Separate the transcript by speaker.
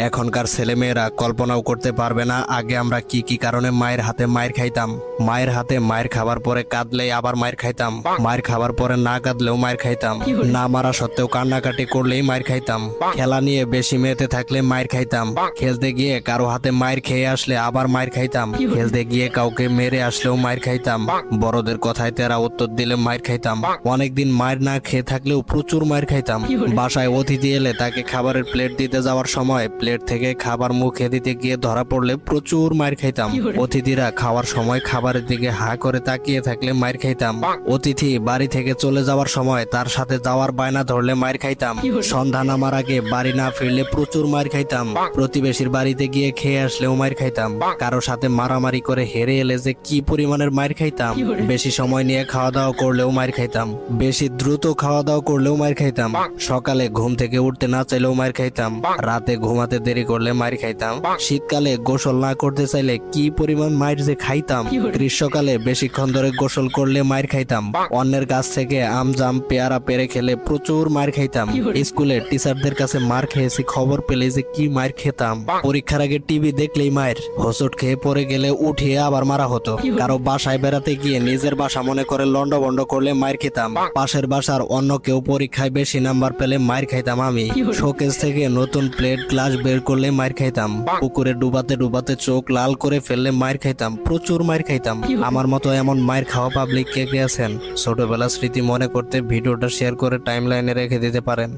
Speaker 1: এখনকার ছেলেমেয়েরা কল্পনাও করতে পারবে না আগে আমরা কি কি কারণে মায়ের হাতে মায়ের খাইতাম। মায়ের হাতে মায়ের খাবার পরে কাঁদলেই আবার মায়ের খাইতাম, মায়ের খাবার পরে না কাঁদলেও মায়ের খাইতাম, না মারা সত্ত্বেও কান্নাকাটি করলেই মায়ের খাইতাম, খেলা নিয়ে বেশি মেতে থাকলে মায়ের খাইতাম, খেলতে গিয়ে কারো হাতে মায়ের খেয়ে আসলে আবার মায়ের খাইতাম, খেলতে গিয়ে কাউকে মেরে আসলেও মায়ের খাইতাম, বড়দের কথায় তেরা উত্তর দিলে মায়ের খাইতাম, অনেকদিন মায়ের না খেয়ে থাকলেও প্রচুর মায়ের খাইতাম। বাসায় অতিথি এলে তাকে খাবারের প্লেট দিতে যাওয়ার সময় প্লেট থেকে খাবার মুখে দিতে গিয়ে ধরা পড়লে প্রচুর মায়ের খাইতাম। অতিথিরা খাওয়ার সময় খাবারের দিকে হা করে তাকিয়ে থাকলে মায়ের খাইতাম। অতিথি বাড়ি থেকে চলে যাওয়ার সময় তার সাথে যাওয়ার বায়না ধরলে মায়ের খাইতাম। সন্ধ্যা নামার আগে বাড়ি না ফিরলে প্রচুর মায়ের খাইতাম। প্রতিবেশীর বাড়িতে গিয়ে খেয়ে আসলেও মায়ের খাইতাম। কারো সাথে মারামারি করে হেরে এলে যে কি পরিমাণের মায়ের খাইতাম। বেশি সময় নিয়ে খাওয়া দাওয়া করলেও মায়ের খাইতাম। বেশি দ্রুত খাওয়া দাওয়া করলেও মায়ের খাইতাম। সকালে ঘুম থেকে উঠতে না চাইলেও মায়ের খাইতাম। রাতে ঘুমাতে দেরি করলে মায়ের খাইতাম। শীতকালে গোসল না করতে চাইলে কি পরিমাণ মায়ের যে খাইতাম। গ্রীষ্মকালে বেশিক্ষণ ধরে গোসল করলে মায়ের খাইতাম। অন্যের কাছ থেকে আম জাম পেয়ারা পেরে খেলে প্রচুর মায়ের খাইতাম। স্কুলে টিচারদের কাছে মার খেয়েছি খবর পেলে যে কি মায়ের খেতাম। পরীক্ষার আগে টিভি দেখলেই মায়ের, হোঁচট খেয়ে পড়ে গেলে উঠিয়ে আবার মারা হতো। কারো বাসায় বেড়াতে গিয়ে নিজের বাসা মনে করে লন্ডভন্ড করলে মায়ের খেতাম। পাশের বাসার অন্য কেউ পরীক্ষায় বেশি নাম্বার পেলে মায়ের খাইতাম আমি। শোকেস থেকে নতুন প্লেট গ্লাস বের করলে মায়ের খাইতাম। পুকুরে ডুবাতে ডুবাতে চোখ লাল করে ফেললে মায়ের খাইতাম। প্রচুর মায়ের খাইতাম। আমার মতো এমন মায়ের খাওয়া পাবলিক কে কে আছেন? ছোটবেলার স্মৃতি মনে করতে ভিডিওটা শেয়ার করে টাইমলাইনে রেখে দিতে পারেন।